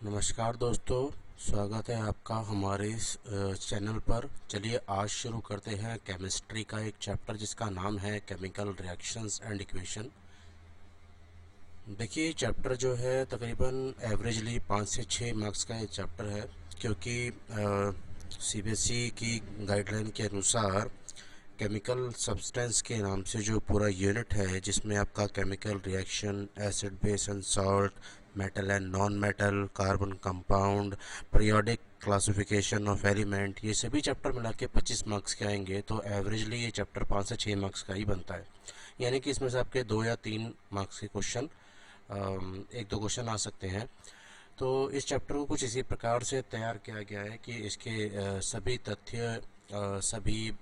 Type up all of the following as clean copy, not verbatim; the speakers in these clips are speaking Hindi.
नमस्कार दोस्तों, स्वागत है आपका हमारे इस चैनल पर। चलिए आज शुरू करते हैं केमिस्ट्री का एक चैप्टर जिसका नाम है केमिकल रिएक्शंस एंड इक्वेशन। देखिए चैप्टर जो है तकरीबन एवरेजली 5 से 6 मार्क्स का ये चैप्टर है, क्योंकि सीबीएसई की गाइडलाइन के अनुसार केमिकल सब्सटेंस के नाम से जो पूरा यूनिट है जिसमें आपका chemical reaction, acid base and salt, metal and non metal, carbon compound, periodic classification of element, ये सभी चैप्टर मिला के 25 मार्क्स के आएंगे। तो एवरेजली ये चैप्टर 5 से 6 मार्क्स का ही बनता है, यानी कि इसमें से आपके 2 या 3 मार्क्स के क्वेश्चन, एक दो क्वेश्चन आ सकते हैं। तो इस चैप्टर को कुछ इसी प्रकार से तैयार किया गया है कि इसके सभी तथ्य, सभी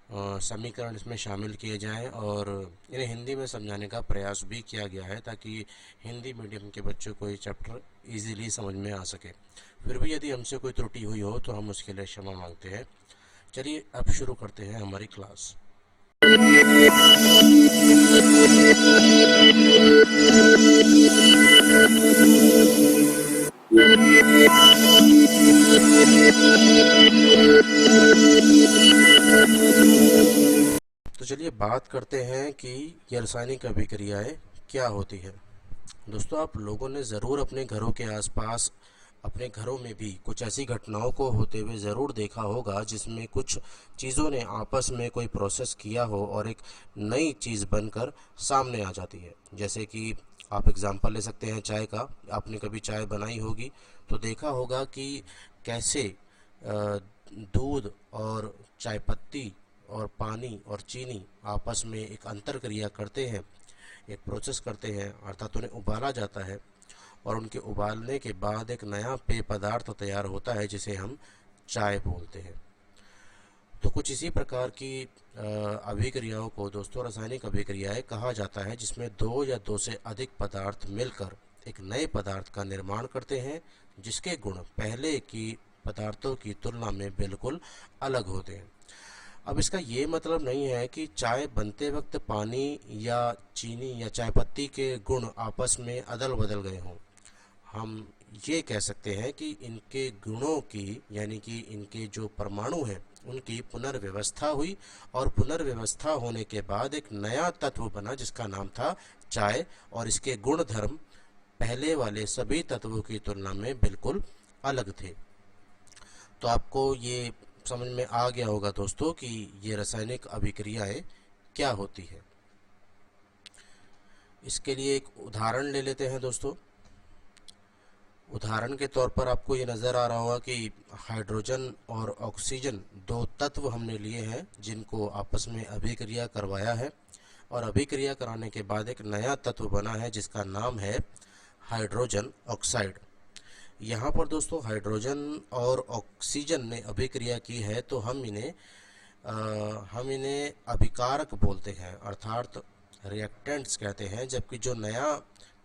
समीकरण इसमें शामिल किए जाएं और इन्हें हिंदी में समझाने का प्रयास भी किया गया है ताकि हिंदी मीडियम के बच्चों को ये चैप्टर इजीली समझ में आ सके। फिर भी यदि हमसे कोई त्रुटि हुई हो तो हम उसके लिए क्षमा मांगते हैं। चलिए अब शुरू करते हैं हमारी क्लास। तो चलिए बात करते हैं कि ये रासायनिक अभिक्रियाएं क्या होती है। दोस्तों, आप लोगों ने ज़रूर अपने घरों के आसपास, अपने घरों में भी कुछ ऐसी घटनाओं को होते हुए ज़रूर देखा होगा जिसमें कुछ चीज़ों ने आपस में कोई प्रोसेस किया हो और एक नई चीज़ बनकर सामने आ जाती है। जैसे कि आप एग्जांपल ले सकते हैं चाय का। आपने कभी चाय बनाई होगी तो देखा होगा कि कैसे दूध और चाय पत्ती और पानी और चीनी आपस में एक अंतर क्रिया करते हैं, एक प्रोसेस करते हैं, अर्थात उन्हें उबाला जाता है और उनके उबालने के बाद एक नया पेय पदार्थ तैयार होता है जिसे हम चाय बोलते हैं। तो कुछ इसी प्रकार की अभिक्रियाओं को दोस्तों रासायनिक अभिक्रियाएं कहा जाता है, जिसमें 2 या 2 से अधिक पदार्थ मिलकर एक नए पदार्थ का निर्माण करते हैं जिसके गुण पहले की पदार्थों की तुलना में बिल्कुल अलग होते हैं। अब इसका ये मतलब नहीं है कि चाय बनते वक्त पानी या चीनी या चाय पत्ती के गुण आपस में अदल बदल गए हों। हम ये कह सकते हैं कि इनके गुणों की, यानी कि इनके जो परमाणु हैं उनकी पुनर्व्यवस्था हुई और पुनर्व्यवस्था होने के बाद एक नया तत्व बना जिसका नाम था चाय, और इसके गुण धर्म पहले वाले सभी तत्वों की तुलना में बिल्कुल अलग थे। तो आपको ये समझ में आ गया होगा दोस्तों कि ये रासायनिक अभिक्रियाएं क्या होती है। इसके लिए एक उदाहरण ले लेते हैं दोस्तों। उदाहरण के तौर पर आपको ये नज़र आ रहा होगा कि हाइड्रोजन और ऑक्सीजन 2 तत्व हमने लिए हैं जिनको आपस में अभिक्रिया करवाया है और अभिक्रिया कराने के बाद एक नया तत्व बना है जिसका नाम है हाइड्रोजन ऑक्साइड। यहाँ पर दोस्तों हाइड्रोजन और ऑक्सीजन ने अभिक्रिया की है तो हम इन्हें अभिकारक बोलते हैं, अर्थात रिएक्टेंट्स कहते हैं, जबकि जो नया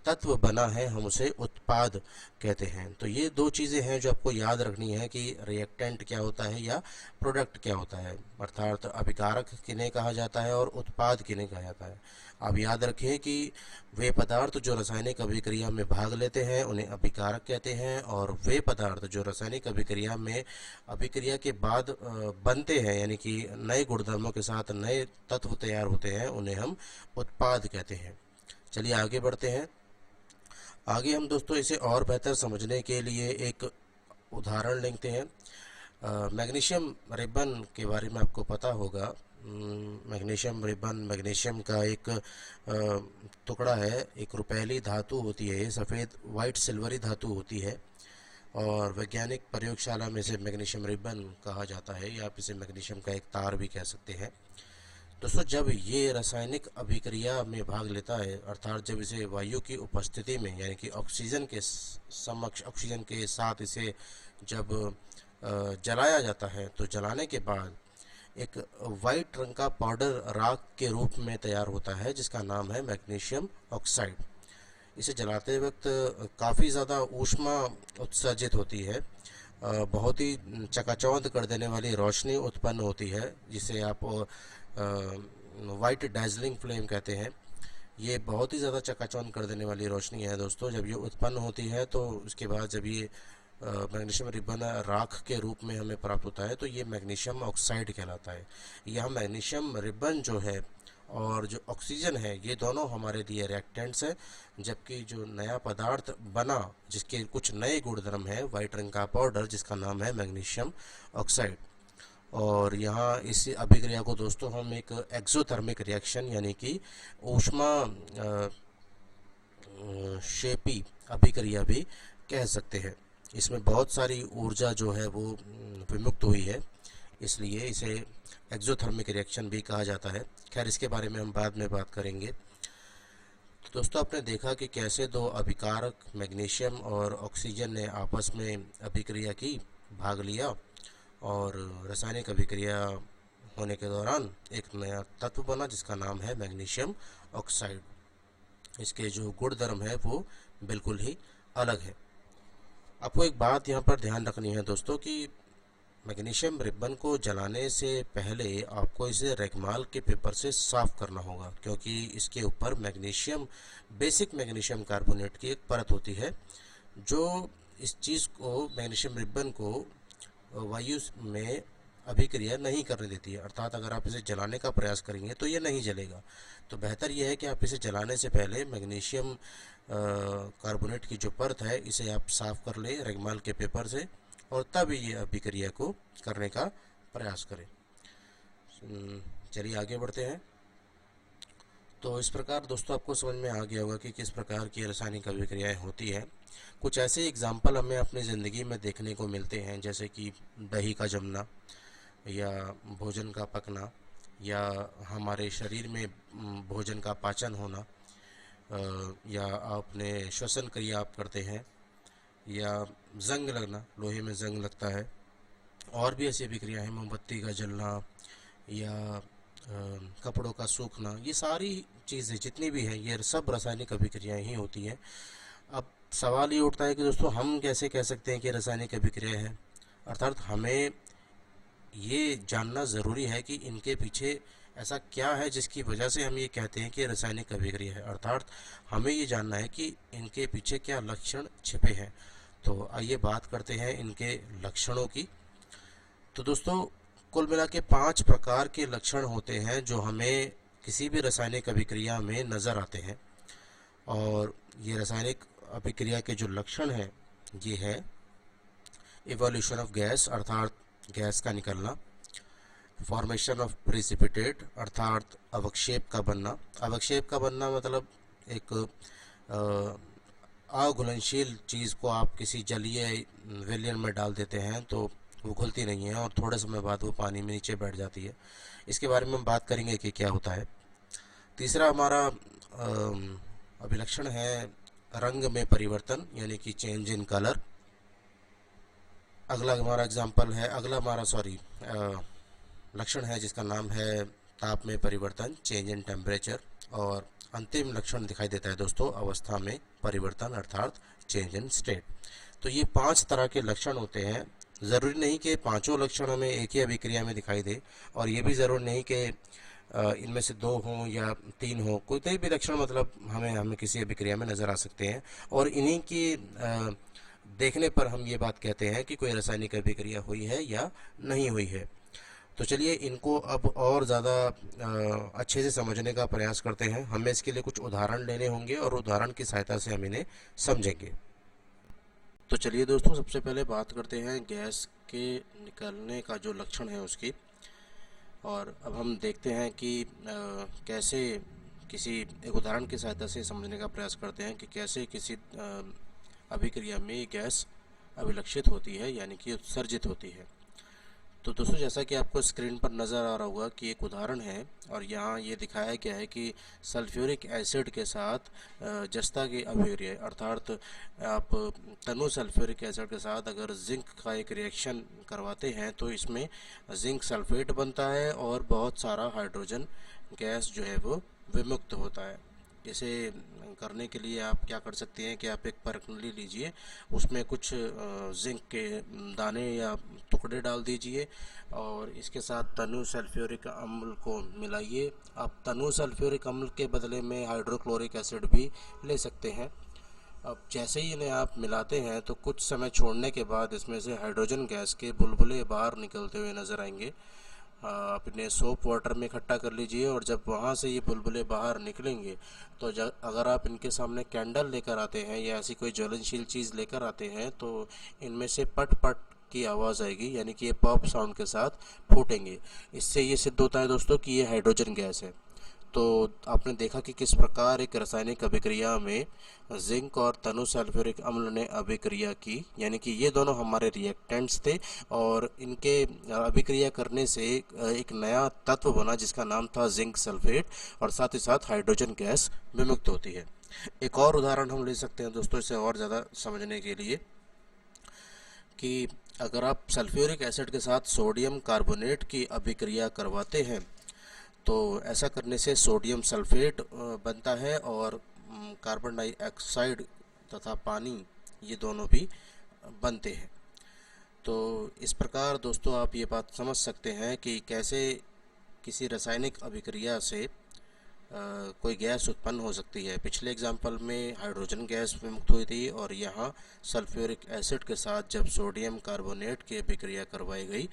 तत्व बना है हम उसे उत्पाद कहते हैं। तो ये 2 चीज़ें हैं जो आपको याद रखनी है कि रिएक्टेंट क्या होता है या प्रोडक्ट क्या होता है, अर्थात अभिकारक किन्हें कहा जाता है और उत्पाद किन्हें कहा जाता है। आप याद रखें कि वे पदार्थ जो रासायनिक अभिक्रिया में भाग लेते हैं उन्हें अभिकारक कहते हैं, और वे पदार्थ जो रासायनिक अभिक्रिया में अभिक्रिया के बाद बनते हैं, यानी कि नए गुणधर्मों के साथ नए तत्व तैयार होते हैं, उन्हें हम उत्पाद कहते हैं। चलिए आगे बढ़ते हैं। आगे हम दोस्तों इसे और बेहतर समझने के लिए एक उदाहरण लेते हैं। मैग्नीशियम रिबन के बारे में आपको पता होगा। मैग्नीशियम रिबन मैग्नीशियम का एक टुकड़ा है, एक रुपैली धातु होती है, ये सफ़ेद वाइट सिल्वरी धातु होती है और वैज्ञानिक प्रयोगशाला में इसे मैग्नीशियम रिबन कहा जाता है, या आप इसे मैग्नीशियम का एक तार भी कह सकते हैं। दोस्तों, जब ये रासायनिक अभिक्रिया में भाग लेता है, अर्थात जब इसे वायु की उपस्थिति में, यानी कि ऑक्सीजन के समक्ष, ऑक्सीजन के साथ इसे जब जलाया जाता है तो जलाने के बाद एक वाइट रंग का पाउडर राख के रूप में तैयार होता है जिसका नाम है मैग्नीशियम ऑक्साइड। इसे जलाते वक्त काफ़ी ज़्यादा ऊष्मा उत्सर्जित होती है, बहुत ही चकाचौंध कर देने वाली रोशनी उत्पन्न होती है जिसे आप वाइट डैजलिंग फ्लेम कहते हैं। ये बहुत ही ज़्यादा चकाचौंध कर देने वाली रोशनी है दोस्तों। जब ये उत्पन्न होती है तो उसके बाद जब ये मैग्नीशियम रिबन राख के रूप में हमें प्राप्त होता है तो ये मैग्नीशियम ऑक्साइड कहलाता है। यह मैग्नीशियम रिबन जो है और जो ऑक्सीजन है ये दोनों हमारे लिए रिएक्टेंट्स हैं, जबकि जो नया पदार्थ बना जिसके कुछ नए गुणधर्म है, वाइट रंग का पाउडर जिसका नाम है मैग्नीशियम ऑक्साइड। और यहाँ इस अभिक्रिया को दोस्तों हम एक एक्सोथर्मिक रिएक्शन यानी कि ऊष्मा शेपी अभिक्रिया भी कह सकते हैं। इसमें बहुत सारी ऊर्जा जो है वो विमुक्त हुई है, इसलिए इसे एक्सोथर्मिक रिएक्शन भी कहा जाता है। खैर इसके बारे में हम बाद में बात करेंगे। तो दोस्तों आपने देखा कि कैसे दो अभिकारक मैग्नीशियम और ऑक्सीजन ने आपस में अभिक्रिया की, भाग लिया और रासायनिक अभिक्रिया होने के दौरान एक नया तत्व बना जिसका नाम है मैग्नीशियम ऑक्साइड। इसके जो गुणधर्म है वो बिल्कुल ही अलग है। आपको एक बात यहाँ पर ध्यान रखनी है दोस्तों कि मैग्नीशियम रिबन को जलाने से पहले आपको इसे रेगमाल के पेपर से साफ़ करना होगा, क्योंकि इसके ऊपर मैग्नीशियम बेसिक मैग्नीशियम कार्बोनेट की एक परत होती है जो इस चीज़ को, मैग्नीशियम रिबन को वायु में अभिक्रिया नहीं करने देती है। अर्थात अगर आप इसे जलाने का प्रयास करेंगे तो ये नहीं जलेगा। तो बेहतर यह है कि आप इसे जलाने से पहले मैग्नीशियम कार्बोनेट की जो परत है इसे आप साफ़ कर लें रेगमाल के पेपर से, और तब ये अभिक्रिया को करने का प्रयास करें। चलिए आगे बढ़ते हैं। तो इस प्रकार दोस्तों आपको समझ में आ गया होगा कि किस प्रकार की रासायनिक अभिक्रियाएं होती हैं। कुछ ऐसे एग्जाम्पल हमें अपनी ज़िंदगी में देखने को मिलते हैं, जैसे कि दही का जमना या भोजन का पकना या हमारे शरीर में भोजन का पाचन होना, या आपने श्वसन क्रिया आप करते हैं, या जंग लगना, लोहे में जंग लगता है। और भी ऐसी अभिक्रिया है, मोमबत्ती का जलना या कपड़ों का सूखना, ये सारी चीज़ें जितनी भी हैं ये सब रासायनिक अभिक्रियाएं ही होती हैं। अब सवाल ये उठता है कि दोस्तों हम कैसे कह सकते हैं कि रासायनिक अभिक्रिया है। अर्थात हमें ये जानना ज़रूरी है कि इनके पीछे ऐसा क्या है जिसकी वजह से हम ये कहते हैं कि रासायनिक अभिक्रिया है। अर्थात हमें ये जानना है कि इनके पीछे क्या लक्षण छिपे हैं। तो आइए बात करते हैं इनके लक्षणों की। तो दोस्तों कुल मिला के 5 प्रकार के लक्षण होते हैं जो हमें किसी भी रासायनिक अभिक्रिया में नज़र आते हैं। और ये रासायनिक अभिक्रिया के जो लक्षण हैं ये है इवोल्यूशन ऑफ गैस, अर्थात गैस का निकलना, फॉर्मेशन ऑफ प्रिसिपिटेट अर्थात अवक्षेप का बनना। अवक्षेप का बनना मतलब एक अघुलनशील चीज़ को आप किसी जलीय विलयन में डाल देते हैं तो वो घुलती नहीं है और थोड़े समय बाद वो पानी में नीचे बैठ जाती है। इसके बारे में हम बात करेंगे कि क्या होता है। तीसरा हमारा अभिलक्षण है रंग में परिवर्तन, यानी कि चेंज इन कलर। अगला हमारा लक्षण है जिसका नाम है ताप में परिवर्तन, चेंज इन टेम्परेचर। और अंतिम लक्षण दिखाई देता है दोस्तों अवस्था में परिवर्तन अर्थात चेंज इन स्टेट। तो ये 5 तरह के लक्षण होते हैं। ज़रूरी नहीं कि पांचों लक्षण हमें एक ही अभिक्रिया में दिखाई दे, और ये भी ज़रूरी नहीं कि इनमें से 2 हों या 3 हों। कोई भी लक्षण मतलब हमें किसी अभिक्रिया में नज़र आ सकते हैं, और इन्हीं की देखने पर हम ये बात कहते हैं कि कोई रासायनिक अभिक्रिया हुई है या नहीं हुई है। तो चलिए इनको अब और ज़्यादा अच्छे से समझने का प्रयास करते हैं। हमें इसके लिए कुछ उदाहरण लेने होंगे और उदाहरण की सहायता से हम इन्हें समझेंगे। तो चलिए दोस्तों सबसे पहले बात करते हैं गैस के निकलने का जो लक्षण है उसकी। और अब हम देखते हैं कि कैसे किसी एक उदाहरण की सहायता से समझने का प्रयास करते हैं कि कैसे किसी अभिक्रिया में गैस अभिलक्षित होती है, यानी कि उत्सर्जित होती है। तो दोस्तों जैसा कि आपको स्क्रीन पर नज़र आ रहा होगा कि एक उदाहरण है, और यहाँ ये दिखाया गया है कि सल्फ्यूरिक एसिड के साथ जस्ता की अभिक्रिया, अर्थात आप तनु सल्फ्यूरिक एसिड के साथ अगर जिंक का एक रिएक्शन करवाते हैं तो इसमें जिंक सल्फेट बनता है और बहुत सारा हाइड्रोजन गैस जो है वो विमुक्त होता है। इसे करने के लिए आप क्या कर सकते हैं कि आप एक परखंडी लीजिए, उसमें कुछ जिंक के दाने या टुकड़े डाल दीजिए और इसके साथ तनु सल्फ्यूरिक अम्ल को मिलाइए। आप तनु सल्फ्यूरिक अम्ल के बदले में हाइड्रोक्लोरिक एसिड भी ले सकते हैं। अब जैसे ही इन्हें आप मिलाते हैं तो कुछ समय छोड़ने के बाद इसमें से हाइड्रोजन गैस के बुलबुले बाहर निकलते हुए नज़र आएंगे। आप इन्हें सोप वाटर में इकट्ठा कर लीजिए और जब वहाँ से ये बुलबुले बाहर निकलेंगे तो अगर आप इनके सामने कैंडल लेकर आते हैं या ऐसी कोई ज्वलनशील चीज़ लेकर आते हैं तो इनमें से पट पट की आवाज़ आएगी, यानी कि ये पॉप साउंड के साथ फूटेंगे। इससे ये सिद्ध होता है दोस्तों कि ये हाइड्रोजन गैस है। तो आपने देखा कि किस प्रकार एक रासायनिक अभिक्रिया में जिंक और तनु सल्फ्यूरिक अम्ल ने अभिक्रिया की, यानी कि ये दोनों हमारे रिएक्टेंट्स थे और इनके अभिक्रिया करने से एक नया तत्व बना जिसका नाम था जिंक सल्फेट और साथ ही साथ हाइड्रोजन गैस विमुक्त होती है। एक और उदाहरण हम ले सकते हैं दोस्तों इसे और ज़्यादा समझने के लिए, कि अगर आप सल्फ्यूरिक एसिड के साथ सोडियम कार्बोनेट की अभिक्रिया करवाते हैं तो ऐसा करने से सोडियम सल्फेट बनता है और कार्बन डाइऑक्साइड तथा पानी ये दोनों भी बनते हैं। तो इस प्रकार दोस्तों आप ये बात समझ सकते हैं कि कैसे किसी रासायनिक अभिक्रिया से कोई गैस उत्पन्न हो सकती है। पिछले एग्जाम्पल में हाइड्रोजन गैस विमुक्त हुई थी और यहाँ सल्फ्यूरिक एसिड के साथ जब सोडियम कार्बोनेट की अभिक्रिया करवाई गई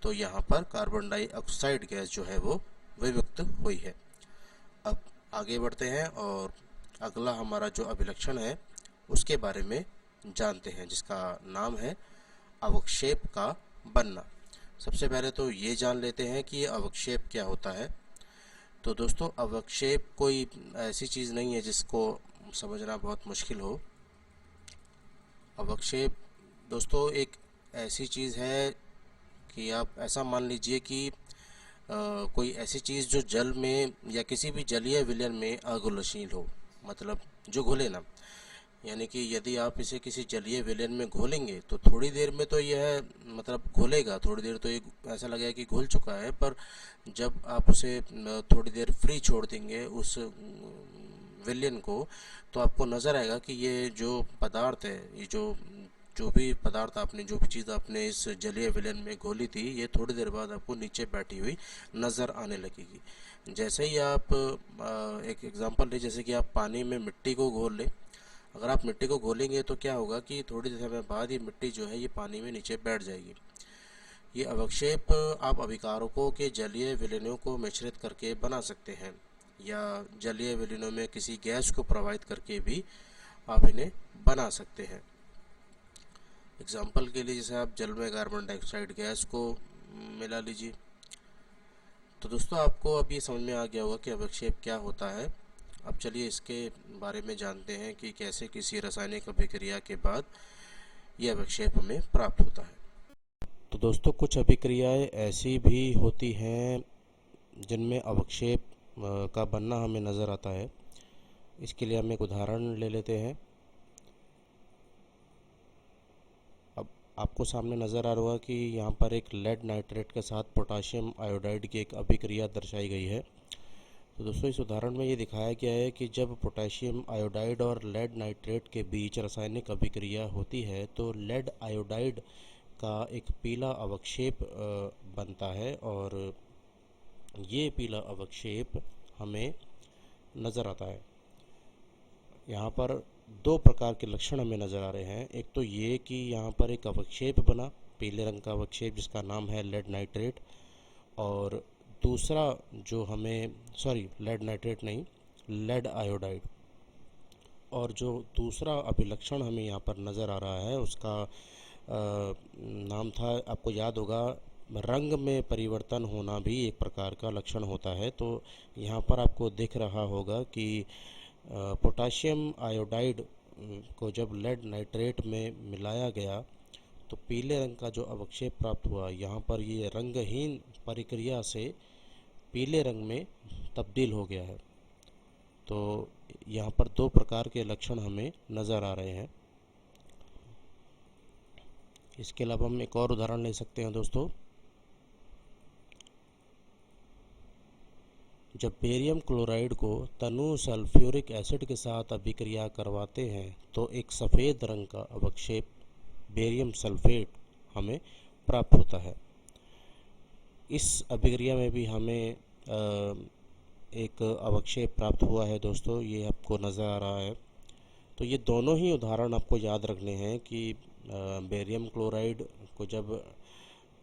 तो यहाँ पर कार्बन डाइऑक्साइड गैस जो है वो विमुक्त हुई है। अब आगे बढ़ते हैं और अगला हमारा जो अभिलक्षण है उसके बारे में जानते हैं, जिसका नाम है अवक्षेप का बनना। सबसे पहले तो ये जान लेते हैं कि ये अवक्षेप क्या होता है। तो दोस्तों अवक्षेप कोई ऐसी चीज़ नहीं है जिसको समझना बहुत मुश्किल हो। अवक्षेप दोस्तों एक ऐसी चीज़ है कि आप ऐसा मान लीजिए कि कोई ऐसी चीज़ जो जल में या किसी भी जलीय विलयन में अघुलनशील हो, मतलब जो घुले ना, यानी कि यदि आप इसे किसी जलीय विलयन में घोलेंगे तो थोड़ी देर में तो यह मतलब घुलेगा, थोड़ी देर तो ये ऐसा लगेगा कि घुल चुका है, पर जब आप उसे थोड़ी देर फ्री छोड़ देंगे उस विलयन को तो आपको नज़र आएगा कि ये जो पदार्थ है, ये जो भी पदार्थ आपने, जो भी चीज़ आपने इस जलीय विलयन में घोली थी, ये थोड़ी देर बाद आपको नीचे बैठी हुई नज़र आने लगेगी। जैसे ही आप एक एग्जांपल ले, जैसे कि आप पानी में मिट्टी को घोल लें। अगर आप मिट्टी को घोलेंगे तो क्या होगा कि थोड़ी देर समय बाद ये मिट्टी जो है ये पानी में नीचे बैठ जाएगी। ये अवक्षेप आप अभिकारकों के जलीय विलयनों को मिश्रित करके बना सकते हैं या जलीय विलयनों में किसी गैस को प्रवाहित करके भी आप इन्हें बना सकते हैं। एग्जाम्पल के लिए जैसे आप जल में कार्बन डाइऑक्साइड गैस को मिला लीजिए। तो दोस्तों आपको अब ये समझ में आ गया होगा कि अवक्षेप क्या होता है। अब चलिए इसके बारे में जानते हैं कि कैसे किसी रासायनिक अभिक्रिया के बाद यह अवक्षेप हमें प्राप्त होता है। तो दोस्तों कुछ अभिक्रियाएं ऐसी भी होती हैं जिनमें अवक्षेप का बनना हमें नज़र आता है। इसके लिए हम एक उदाहरण ले लेते हैं। अब आपको सामने नज़र आ रहा होगा कि यहाँ पर एक लेड नाइट्रेट के साथ पोटाशियम आयोडाइड की एक अभिक्रिया दर्शाई गई है। तो दोस्तों इस उदाहरण में ये दिखाया गया है कि जब पोटेशियम आयोडाइड और लेड नाइट्रेट के बीच रासायनिक अभिक्रिया होती है तो लेड आयोडाइड का एक पीला अवक्षेप बनता है और ये पीला अवक्षेप हमें नज़र आता है। यहाँ पर दो प्रकार के लक्षण हमें नज़र आ रहे हैं। एक तो ये कि यहाँ पर एक अवक्षेप बना, पीले रंग का अवक्षेप जिसका नाम है लेड नाइट्रेट, और दूसरा जो हमें लेड नाइट्रेट नहीं, लेड आयोडाइड। और जो दूसरा अभिलक्षण हमें यहाँ पर नज़र आ रहा है उसका नाम था, आपको याद होगा, रंग में परिवर्तन होना भी एक प्रकार का लक्षण होता है। तो यहाँ पर आपको दिख रहा होगा कि पोटाशियम आयोडाइड को जब लेड नाइट्रेट में मिलाया गया तो पीले रंग का जो अवक्षेप प्राप्त हुआ, यहाँ पर ये रंगहीन प्रक्रिया से पीले रंग में तब्दील हो गया है। तो यहाँ पर दो प्रकार के लक्षण हमें नज़र आ रहे हैं। इसके अलावा हम एक और उदाहरण ले सकते हैं दोस्तों। जब बेरियम क्लोराइड को तनु सल्फ्यूरिक एसिड के साथ अभिक्रिया करवाते हैं तो एक सफ़ेद रंग का अवक्षेप बेरियम सल्फेट हमें प्राप्त होता है। इस अभिक्रिया में भी हमें एक अवक्षेप प्राप्त हुआ है दोस्तों, ये आपको नज़र आ रहा है। तो ये दोनों ही उदाहरण आपको याद रखने हैं कि बेरियम क्लोराइड को जब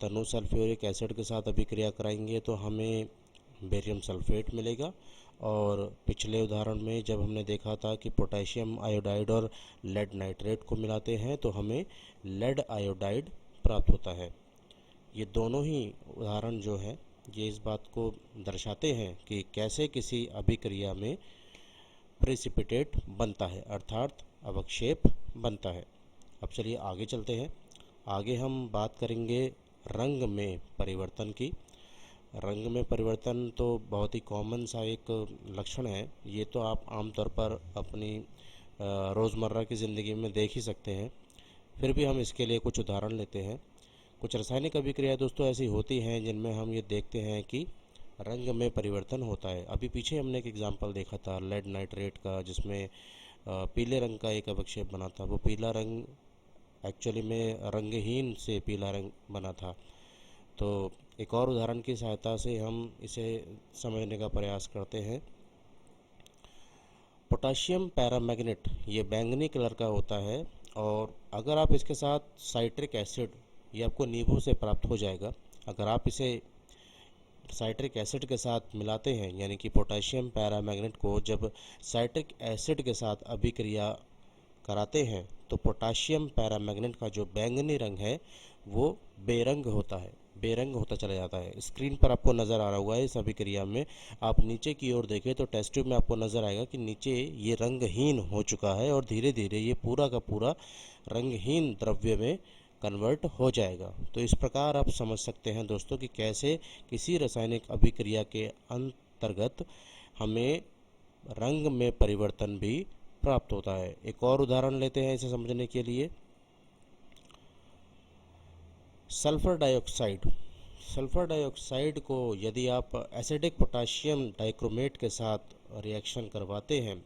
तनु सल्फ्यूरिक एसिड के साथ अभिक्रिया कराएंगे तो हमें बेरियम सल्फेट मिलेगा, और पिछले उदाहरण में जब हमने देखा था कि पोटेशियम आयोडाइड और लेड नाइट्रेट को मिलाते हैं तो हमें लेड आयोडाइड प्राप्त होता है। ये दोनों ही उदाहरण जो हैं ये इस बात को दर्शाते हैं कि कैसे किसी अभिक्रिया में प्रेसिपिटेट बनता है, अर्थात अवक्षेप बनता है। अब चलिए आगे चलते हैं। आगे हम बात करेंगे रंग में परिवर्तन की। रंग में परिवर्तन तो बहुत ही कॉमन सा एक लक्षण है। ये तो आप आमतौर पर अपनी रोज़मर्रा की ज़िंदगी में देख ही सकते हैं, फिर भी हम इसके लिए कुछ उदाहरण लेते हैं। कुछ रासायनिक अभिक्रिया दोस्तों ऐसी होती हैं जिनमें हम ये देखते हैं कि रंग में परिवर्तन होता है। अभी पीछे हमने एक एग्जांपल देखा था लेड नाइट्रेट का, जिसमें पीले रंग का एक अवक्षेप बना था। वो पीला रंग एक्चुअली में रंगहीन से पीला रंग बना था। तो एक और उदाहरण की सहायता से हम इसे समझने का प्रयास करते हैं। पोटाशियम पैरामैग्नेट ये बैंगनी कलर का होता है, और अगर आप इसके साथ साइट्रिक एसिड, ये आपको नींबू से प्राप्त हो जाएगा, अगर आप इसे साइट्रिक एसिड के साथ मिलाते हैं, यानी कि पोटाशियम पैरामैग्नेट को जब साइट्रिक एसिड के साथ अभिक्रिया कराते हैं तो पोटाशियम पैरामैग्नेट का जो बैंगनी रंग है वो बेरंग होता है, बेरंग होता चला जाता है। स्क्रीन पर आपको नज़र आ रहा होगा इस अभिक्रिया में, आप नीचे की ओर देखें तो टेस्ट ट्यूब में आपको नज़र आएगा कि नीचे ये रंगहीन हो चुका है और धीरे धीरे ये पूरा का पूरा रंगहीन द्रव्य में कन्वर्ट हो जाएगा। तो इस प्रकार आप समझ सकते हैं दोस्तों कि कैसे किसी रासायनिक अभिक्रिया के अंतर्गत हमें रंग में परिवर्तन भी प्राप्त होता है। एक और उदाहरण लेते हैं इसे समझने के लिए। सल्फर डाइऑक्साइड, सल्फर डाइऑक्साइड को यदि आप एसिडिक पोटाशियम डाइक्रोमेट के साथ रिएक्शन करवाते हैं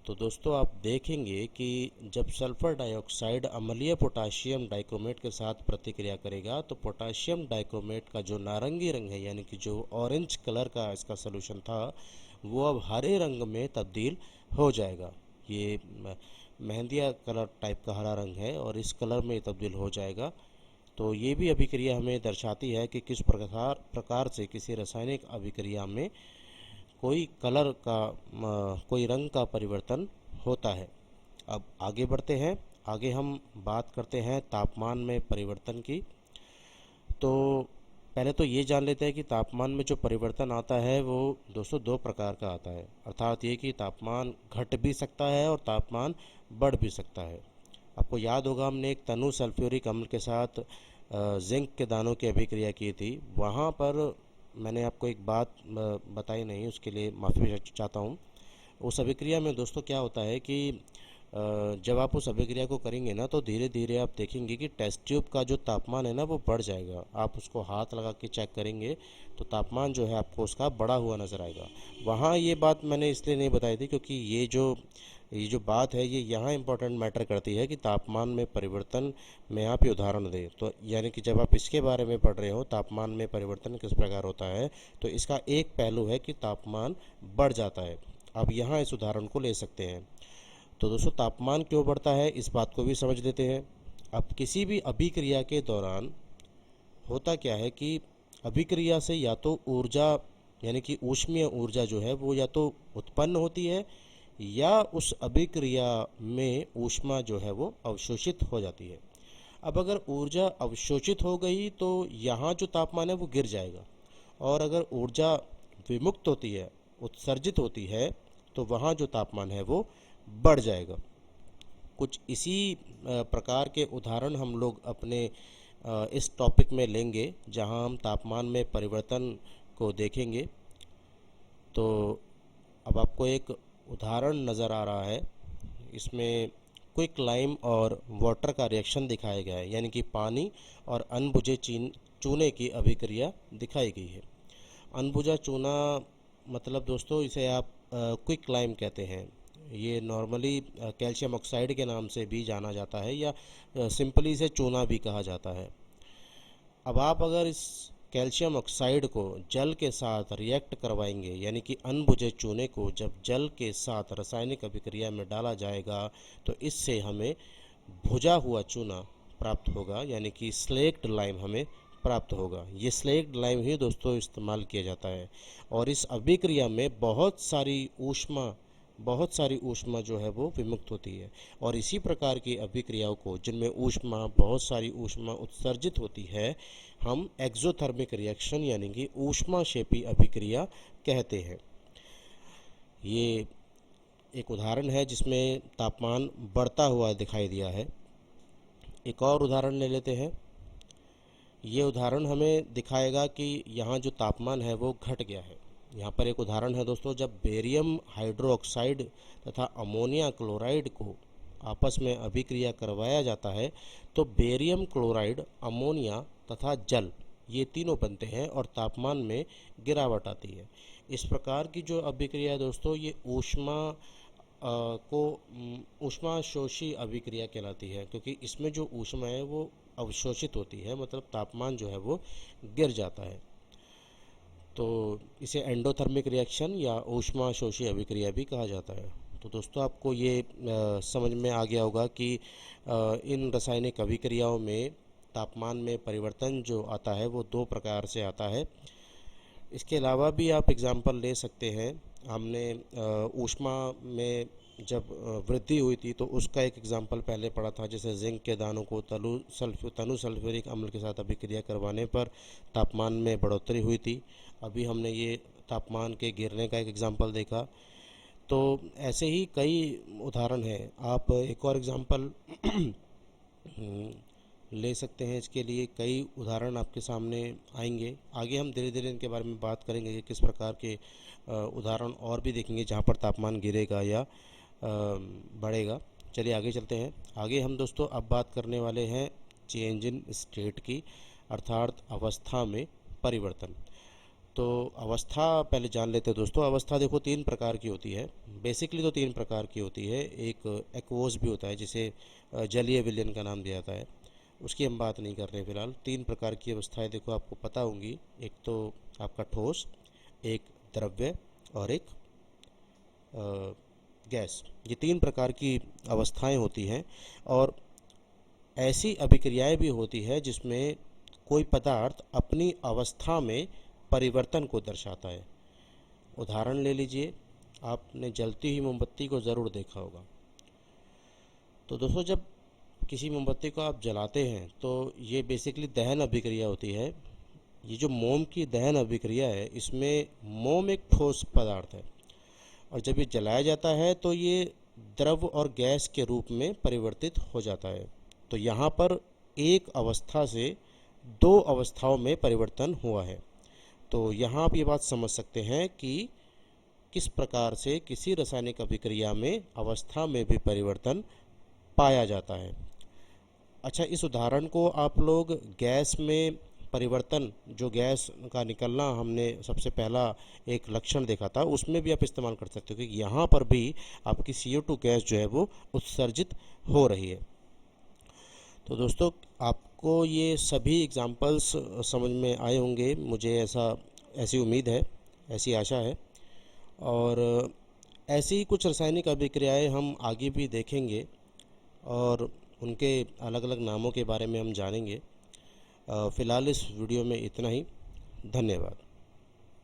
तो दोस्तों आप देखेंगे कि जब सल्फर डाइऑक्साइड अम्लीय पोटाशियम डाइक्रोमेट के साथ प्रतिक्रिया करेगा तो पोटाशियम डाइक्रोमेट का जो नारंगी रंग है, यानी कि जो ऑरेंज कलर का इसका सलूशन था, वो अब हरे रंग में तब्दील हो जाएगा। ये मेहंदिया कलर टाइप का हरा रंग है और इस कलर में तब्दील हो जाएगा। तो ये भी अभिक्रिया हमें दर्शाती है कि किस प्रकार से किसी रासायनिक अभिक्रिया में कोई कलर का कोई रंग का परिवर्तन होता है। अब आगे बढ़ते हैं। आगे हम बात करते हैं तापमान में परिवर्तन की। तो पहले तो ये जान लेते हैं कि तापमान में जो परिवर्तन आता है वो दोस्तों दो प्रकार का आता है, अर्थात ये कि तापमान घट भी सकता है और तापमान बढ़ भी सकता है। आपको याद होगा हमने एक तनु सल्फ्यूरिक अम्ल के साथ जिंक के दानों की अभिक्रिया की थी। वहाँ पर मैंने आपको एक बात बताई नहीं, उसके लिए माफ़ी चाहता हूँ। उस अभिक्रिया में दोस्तों क्या होता है कि जब आप उस अभिक्रिया को करेंगे ना तो धीरे धीरे आप देखेंगे कि टेस्ट ट्यूब का जो तापमान है ना वो बढ़ जाएगा। आप उसको हाथ लगा के चेक करेंगे तो तापमान जो है आपको उसका बढ़ा हुआ नज़र आएगा। वहाँ ये बात मैंने इसलिए नहीं बताई थी क्योंकि ये जो बात है ये यहाँ इंपॉर्टेंट मैटर करती है कि तापमान में परिवर्तन में आप ये उदाहरण दें। तो यानी कि जब आप इसके बारे में पढ़ रहे हो तापमान में परिवर्तन किस प्रकार होता है, तो इसका एक पहलू है कि तापमान बढ़ जाता है। अब यहाँ इस उदाहरण को ले सकते हैं। तो दोस्तों तापमान क्यों बढ़ता है इस बात को भी समझ लेते हैं। अब किसी भी अभिक्रिया के दौरान होता क्या है कि अभिक्रिया से या तो ऊर्जा यानी कि ऊष्मीय ऊर्जा जो है वो या तो उत्पन्न होती है या उस अभिक्रिया में ऊष्मा जो है वो अवशोषित हो जाती है। अब अगर ऊर्जा अवशोषित हो गई तो यहाँ जो तापमान है वो गिर जाएगा, और अगर ऊर्जा विमुक्त होती है, उत्सर्जित होती है, तो वहाँ जो तापमान है वो बढ़ जाएगा। कुछ इसी प्रकार के उदाहरण हम लोग अपने इस टॉपिक में लेंगे जहाँ हम तापमान में परिवर्तन को देखेंगे। तो अब आपको एक उदाहरण नज़र आ रहा है, इसमें क्विक लाइम और वाटर का रिएक्शन दिखाया गया है, यानी कि पानी और अनबुझे चूने की अभिक्रिया दिखाई गई है। अनबुझा चूना मतलब दोस्तों इसे आप क्विक लाइम कहते हैं। ये नॉर्मली कैल्शियम ऑक्साइड के नाम से भी जाना जाता है, या सिंपली इसे चूना भी कहा जाता है। अब आप अगर इस कैल्शियम ऑक्साइड को जल के साथ रिएक्ट करवाएंगे, यानी कि अनबुझे चूने को जब जल के साथ रासायनिक अभिक्रिया में डाला जाएगा, तो इससे हमें भुजा हुआ चूना प्राप्त होगा, यानी कि स्लेक्ड लाइम हमें प्राप्त होगा। ये स्लेक्ड लाइम ही दोस्तों इस्तेमाल किया जाता है, और इस अभिक्रिया में बहुत सारी ऊष्मा जो है वो विमुक्त होती है। और इसी प्रकार की अभिक्रियाओं को, जिनमें बहुत सारी ऊष्मा उत्सर्जित होती है, हम एक्सोथर्मिक रिएक्शन यानी कि ऊष्माक्षेपी अभिक्रिया कहते हैं। ये एक उदाहरण है जिसमें तापमान बढ़ता हुआ दिखाई दिया है। एक और उदाहरण ले लेते हैं। ये उदाहरण हमें दिखाएगा कि यहाँ जो तापमान है वो घट गया है। यहाँ पर एक उदाहरण है दोस्तों, जब बेरियम हाइड्रोक्साइड तथा अमोनिया क्लोराइड को आपस में अभिक्रिया करवाया जाता है, तो बेरियम क्लोराइड, अमोनिया तथा जल, ये तीनों बनते हैं और तापमान में गिरावट आती है। इस प्रकार की जो अभिक्रिया है दोस्तों, ये ऊष्माशोषी अभिक्रिया कहलाती है, क्योंकि इसमें जो ऊष्मा है वो अवशोषित होती है, मतलब तापमान जो है वो गिर जाता है। तो इसे एंडोथर्मिक रिएक्शन या ऊष्माशोषी अभिक्रिया भी कहा जाता है। तो दोस्तों आपको ये समझ में आ गया होगा कि इन रासायनिक अभिक्रियाओं में तापमान में परिवर्तन जो आता है वो दो प्रकार से आता है। इसके अलावा भी आप एग्जाम्पल ले सकते हैं। हमने ऊष्मा में जब वृद्धि हुई थी तो उसका एक एग्जाम्पल पहले पढ़ा था, जैसे जिंक के दानों को तनु सल्फ्यूरिक अम्ल के साथ अभिक्रिया करवाने पर तापमान में बढ़ोतरी हुई थी। अभी हमने ये तापमान के गिरने का एक एग्जाम्पल देखा। तो ऐसे ही कई उदाहरण हैं। आप एक और एग्जाम्पल ले सकते हैं। इसके लिए कई उदाहरण आपके सामने आएंगे। आगे हम धीरे धीरे इनके बारे में बात करेंगे कि किस प्रकार के उदाहरण और भी देखेंगे जहाँ पर तापमान गिरेगा या बढ़ेगा। चलिए आगे चलते हैं। आगे हम दोस्तों अब बात करने वाले हैं चेंज इन स्टेट की, अर्थात अवस्था में परिवर्तन। तो अवस्था पहले जान लेते हैं दोस्तों। अवस्था देखो तीन प्रकार की होती है, बेसिकली तो तीन प्रकार की होती है। एक एक्वोस भी होता है, जिसे जलीय विलयन का नाम दिया जाता है, उसकी हम बात नहीं कर रहे हैं फिलहाल। तीन प्रकार की अवस्थाएं देखो आपको पता होंगी। एक तो आपका ठोस, एक द्रव्य और एक गैस। ये तीन प्रकार की अवस्थाएं होती हैं। और ऐसी अभिक्रियाएं भी होती है जिसमें कोई पदार्थ अपनी अवस्था में परिवर्तन को दर्शाता है। उदाहरण ले लीजिए, आपने जलती हुई मोमबत्ती को ज़रूर देखा होगा। तो दोस्तों जब किसी मोमबत्ती को आप जलाते हैं तो ये बेसिकली दहन अभिक्रिया होती है। ये जो मोम की दहन अभिक्रिया है, इसमें मोम एक ठोस पदार्थ है, और जब ये जलाया जाता है तो ये द्रव और गैस के रूप में परिवर्तित हो जाता है। तो यहाँ पर एक अवस्था से दो अवस्थाओं में परिवर्तन हुआ है। तो यहाँ आप ये बात समझ सकते हैं कि किस प्रकार से किसी रासायनिक अभिक्रिया में अवस्था में भी परिवर्तन पाया जाता है। अच्छा, इस उदाहरण को आप लोग गैस में परिवर्तन, जो गैस का निकलना हमने सबसे पहला एक लक्षण देखा था, उसमें भी आप इस्तेमाल कर सकते हो, क्योंकि यहाँ पर भी आपकी CO2 गैस जो है वो उत्सर्जित हो रही है। तो दोस्तों आपको ये सभी एग्जाम्पल्स समझ में आए होंगे, मुझे ऐसी उम्मीद है, ऐसी आशा है। और ऐसी ही कुछ रासायनिक अभिक्रियाएं हम आगे भी देखेंगे और उनके अलग अलग नामों के बारे में हम जानेंगे। फ़िलहाल इस वीडियो में इतना ही। धन्यवाद।